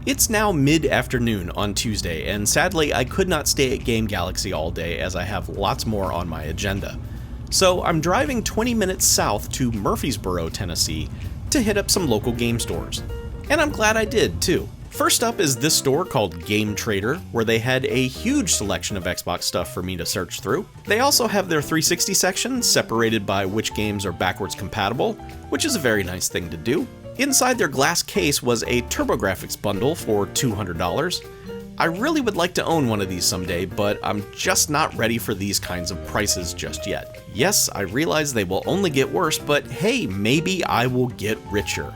It's now mid-afternoon on Tuesday, and sadly I could not stay at Game Galaxy all day as I have lots more on my agenda. So I'm driving 20 minutes south to Murfreesboro, Tennessee to hit up some local game stores. And I'm glad I did, too. First up is this store called Game Trader, where they had a huge selection of Xbox stuff for me to search through. They also have their 360 section, separated by which games are backwards compatible, which is a very nice thing to do. Inside their glass case was a TurboGrafx bundle for $200. I really would like to own one of these someday, but I'm just not ready for these kinds of prices just yet. Yes, I realize they will only get worse, but hey, maybe I will get richer.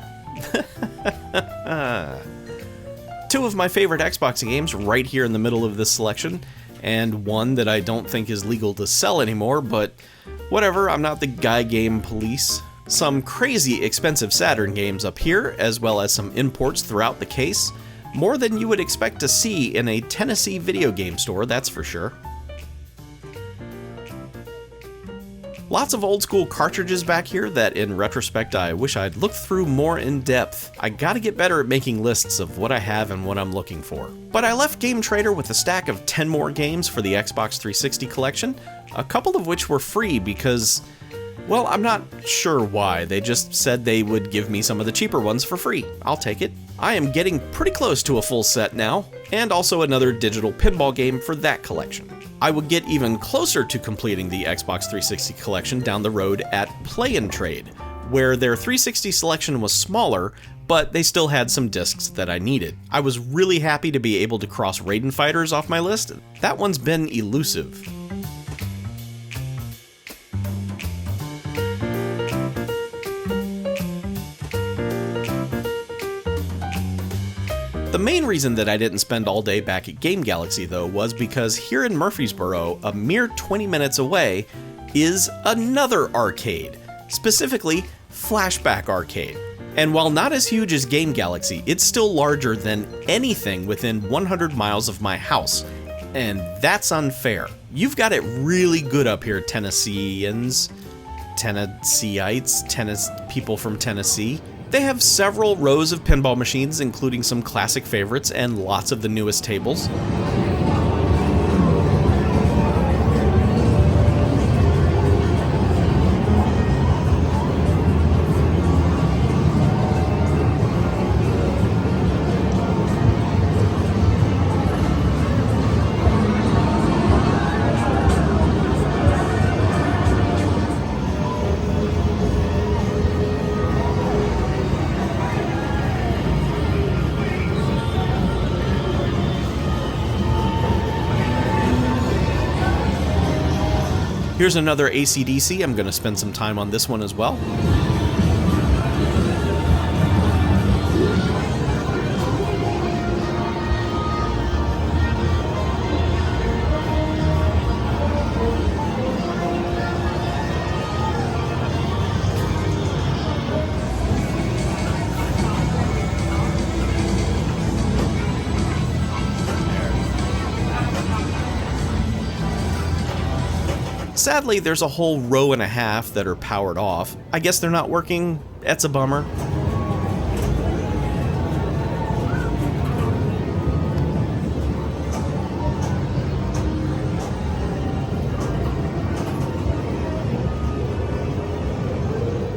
Two of my favorite Xbox games right here in the middle of this selection, and one that I don't think is legal to sell anymore, but whatever, I'm not the guy game police. Some crazy expensive Saturn games up here, as well as some imports throughout the case. More than you would expect to see in a Tennessee video game store, that's for sure. Lots of old school cartridges back here that in retrospect I wish I'd looked through more in depth. I gotta get better at making lists of what I have and what I'm looking for. But I left Game Trader with a stack of 10 more games for the Xbox 360 collection, a couple of which were free because, well, I'm not sure why. They just said they would give me some of the cheaper ones for free. I'll take it. I am getting pretty close to a full set now, and also another digital pinball game for that collection. I would get even closer to completing the Xbox 360 collection down the road at Play and Trade, where their 360 selection was smaller, but they still had some discs that I needed. I was really happy to be able to cross Raiden Fighters off my list. That one's been elusive. The main reason that I didn't spend all day back at Game Galaxy, though, was because here in Murfreesboro, a mere 20 minutes away, is another arcade, specifically Flashback Arcade. And while not as huge as Game Galaxy, it's still larger than anything within 100 miles of my house, and that's unfair. You've got it really good up here, Tennesseans, people from Tennessee. They have several rows of pinball machines, including some classic favorites and lots of the newest tables. Here's another AC/DC. I'm going to spend some time on this one as well. Sadly, there's a whole row and a half that are powered off. I guess they're not working. That's a bummer.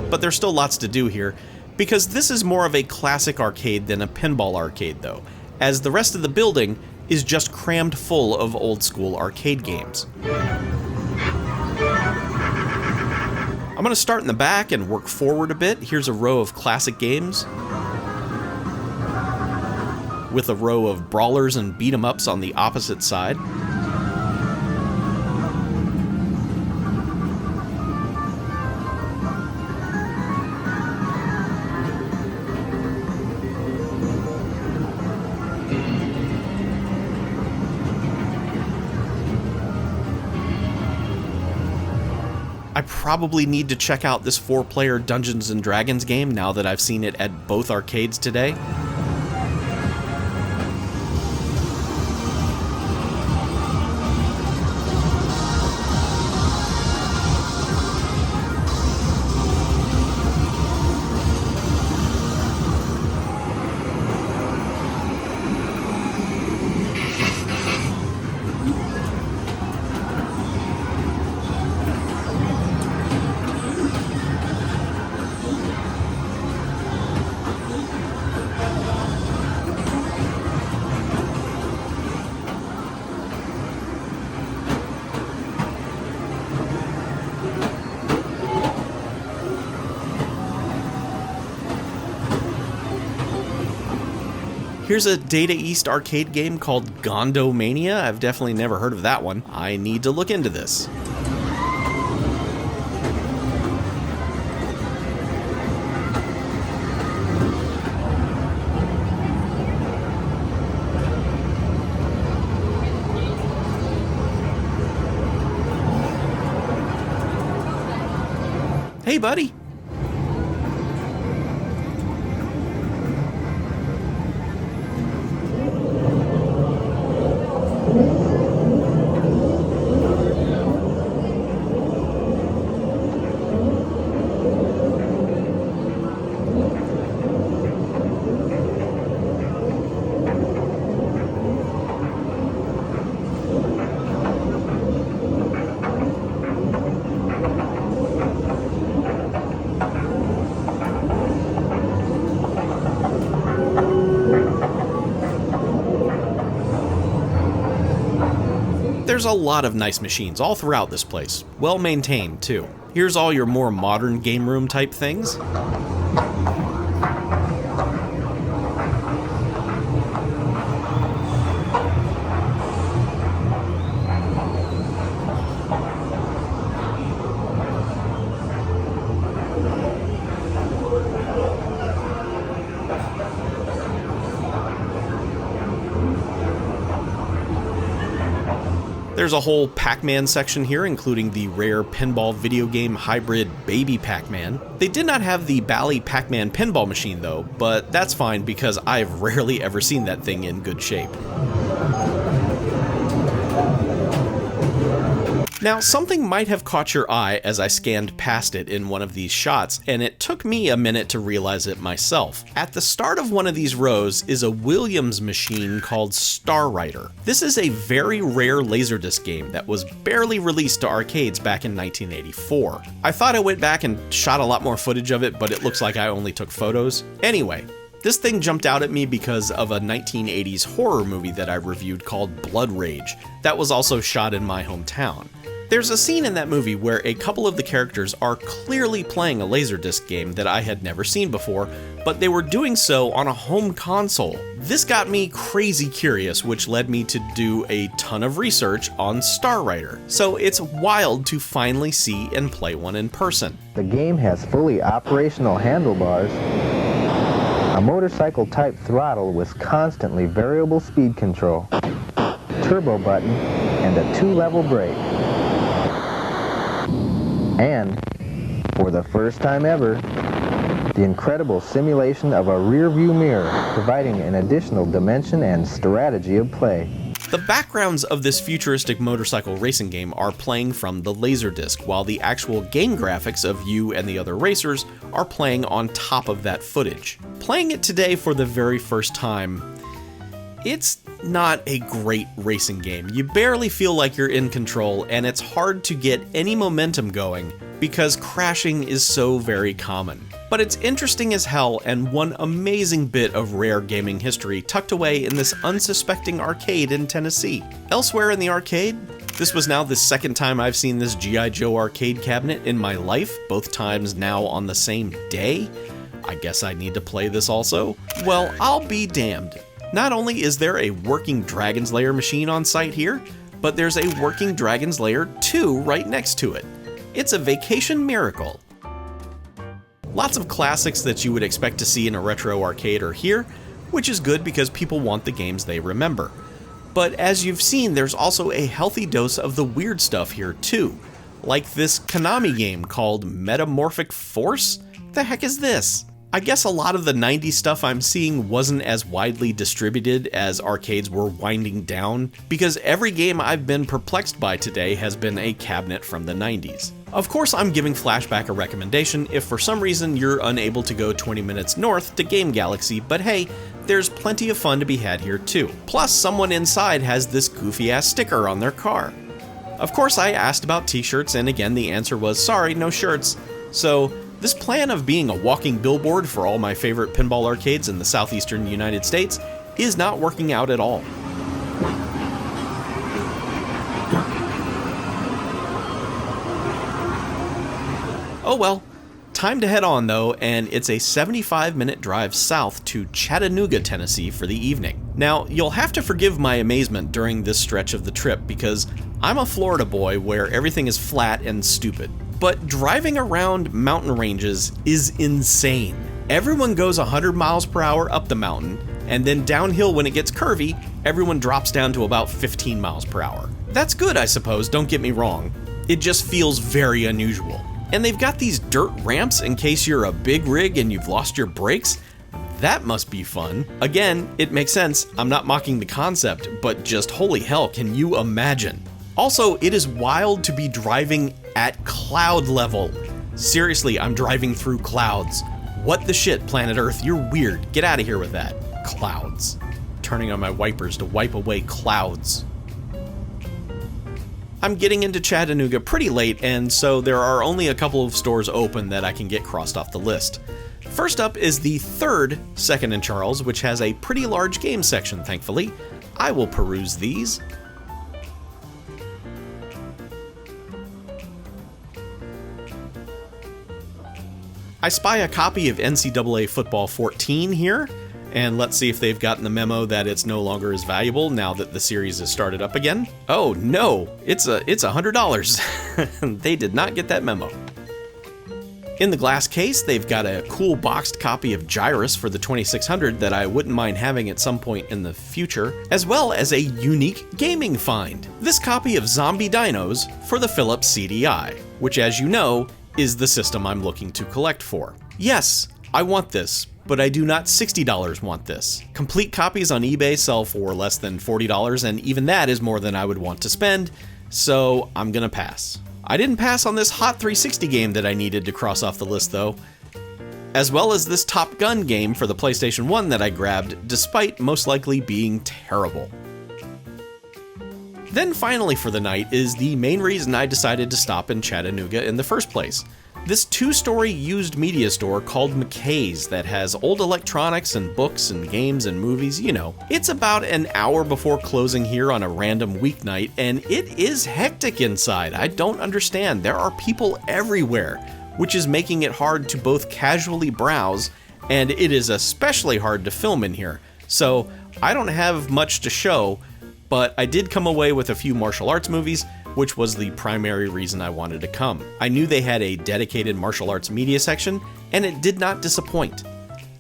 But there's still lots to do here, because this is more of a classic arcade than a pinball arcade, though, as the rest of the building is just crammed full of old school arcade games. I'm going to start in the back and work forward a bit. Here's a row of classic games, with a row of brawlers and beat-em-ups on the opposite side. I probably need to check out this 4-player Dungeons & Dragons game now that I've seen it at both arcades today. Here's a Data East arcade game called Gondomania. I've definitely never heard of that one. I need to look into this. Hey, buddy. There's a lot of nice machines all throughout this place, well maintained too. Here's all your more modern game room type things. There's a whole Pac-Man section here, including the rare pinball video game hybrid Baby Pac-Man. They did not have the Bally Pac-Man pinball machine though, but that's fine because I've rarely ever seen that thing in good shape. Now, something might have caught your eye as I scanned past it in one of these shots, and it took me a minute to realize it myself. At the start of one of these rows is a Williams machine called Star Rider. This is a very rare Laserdisc game that was barely released to arcades back in 1984. I thought I went back and shot a lot more footage of it, but it looks like I only took photos. Anyway, this thing jumped out at me because of a 1980s horror movie that I reviewed called Blood Rage that was also shot in my hometown. There's a scene in that movie where a couple of the characters are clearly playing a Laserdisc game that I had never seen before, but they were doing so on a home console. This got me crazy curious, which led me to do a ton of research on Star Rider. So it's wild to finally see and play one in person. The game has fully operational handlebars, a motorcycle-type throttle with constantly variable speed control, turbo button, and a 2-level brake. And, for the first time ever, the incredible simulation of a rear-view mirror, providing an additional dimension and strategy of play. The backgrounds of this futuristic motorcycle racing game are playing from the Laserdisc, while the actual game graphics of you and the other racers are playing on top of that footage. Playing it today for the very first time, it's not a great racing game. You barely feel like you're in control, and it's hard to get any momentum going because crashing is so very common. But it's interesting as hell and one amazing bit of rare gaming history tucked away in this unsuspecting arcade in Tennessee. Elsewhere in the arcade, this was now the second time I've seen this G.I. Joe arcade cabinet in my life, both times now on the same day. I guess I need to play this also? Well, I'll be damned. Not only is there a working Dragon's Lair machine on site here, but there's a working Dragon's Lair 2 right next to it. It's a vacation miracle. Lots of classics that you would expect to see in a retro arcade are here, which is good because people want the games they remember. But as you've seen, there's also a healthy dose of the weird stuff here too, like this Konami game called Metamorphic Force? The heck is this? I guess a lot of the 90s stuff I'm seeing wasn't as widely distributed as arcades were winding down, because every game I've been perplexed by today has been a cabinet from the 90s. Of course, I'm giving Flashback a recommendation if for some reason you're unable to go 20 minutes north to Game Galaxy, but hey, there's plenty of fun to be had here too. Plus, someone inside has this goofy-ass sticker on their car. Of course, I asked about t-shirts, and again the answer was sorry, no shirts. So, this plan of being a walking billboard for all my favorite pinball arcades in the southeastern United States is not working out at all. Oh well, time to head on though, and it's a 75-minute drive south to Chattanooga, Tennessee for the evening. Now, you'll have to forgive my amazement during this stretch of the trip because I'm a Florida boy where everything is flat and stupid. But driving around mountain ranges is insane. Everyone goes 100 miles per hour up the mountain, and then downhill when it gets curvy, everyone drops down to about 15 miles per hour. That's good, I suppose, don't get me wrong. It just feels very unusual. And they've got these dirt ramps in case you're a big rig and you've lost your brakes. That must be fun. Again, it makes sense. I'm not mocking the concept, but just holy hell, can you imagine? Also, it is wild to be driving at cloud level. Seriously, I'm driving through clouds. What the shit, planet Earth? You're weird. Get out of here with that. Clouds. Turning on my wipers to wipe away clouds. I'm getting into Chattanooga pretty late, and so there are only a couple of stores open that I can get crossed off the list. First up is the third Second and Charles, which has a pretty large game section, thankfully. I will peruse these. I spy a copy of NCAA Football 14 here, and let's see if they've gotten the memo that it's no longer as valuable now that the series has started up again. Oh no, it's $100. They did not get that memo. In the glass case, they've got a cool boxed copy of Gyrus for the 2600 that I wouldn't mind having at some point in the future, as well as a unique gaming find. This copy of Zombie Dinos for the Philips CDI, which, as you know, is the system I'm looking to collect for. Yes, I want this, but I do not $60 want this. Complete copies on eBay sell for less than $40, and even that is more than I would want to spend, so I'm gonna pass. I didn't pass on this Hot 360 game that I needed to cross off the list though, as well as this Top Gun game for the PlayStation 1 that I grabbed, despite most likely being terrible. Then finally for the night is the main reason I decided to stop in Chattanooga in the first place. This two-story used media store called McKay's that has old electronics and books and games and movies, you know. It's about an hour before closing here on a random weeknight, and it is hectic inside. I don't understand. There are people everywhere, which is making it hard to both casually browse, and it is especially hard to film in here. So I don't have much to show, but I did come away with a few martial arts movies, which was the primary reason I wanted to come. I knew they had a dedicated martial arts media section, and it did not disappoint.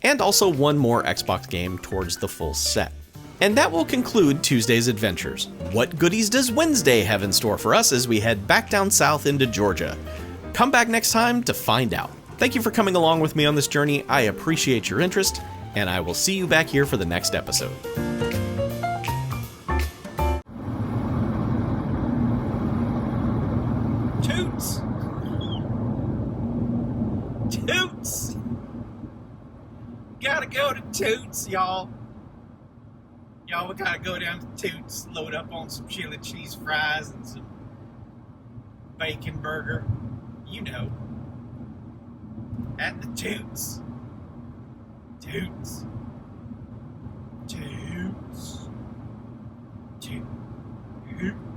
And also one more Xbox game towards the full set. And that will conclude Tuesday's adventures. What goodies does Wednesday have in store for us as we head back down south into Georgia? Come back next time to find out. Thank you for coming along with me on this journey. I appreciate your interest, and I will see you back here for the next episode. Toots! Toots! Gotta go to Toots, y'all. Y'all, we gotta go down to Toots, load up on some chili cheese fries and some bacon burger. You know. At the Toots. Toots. Toots. Toots.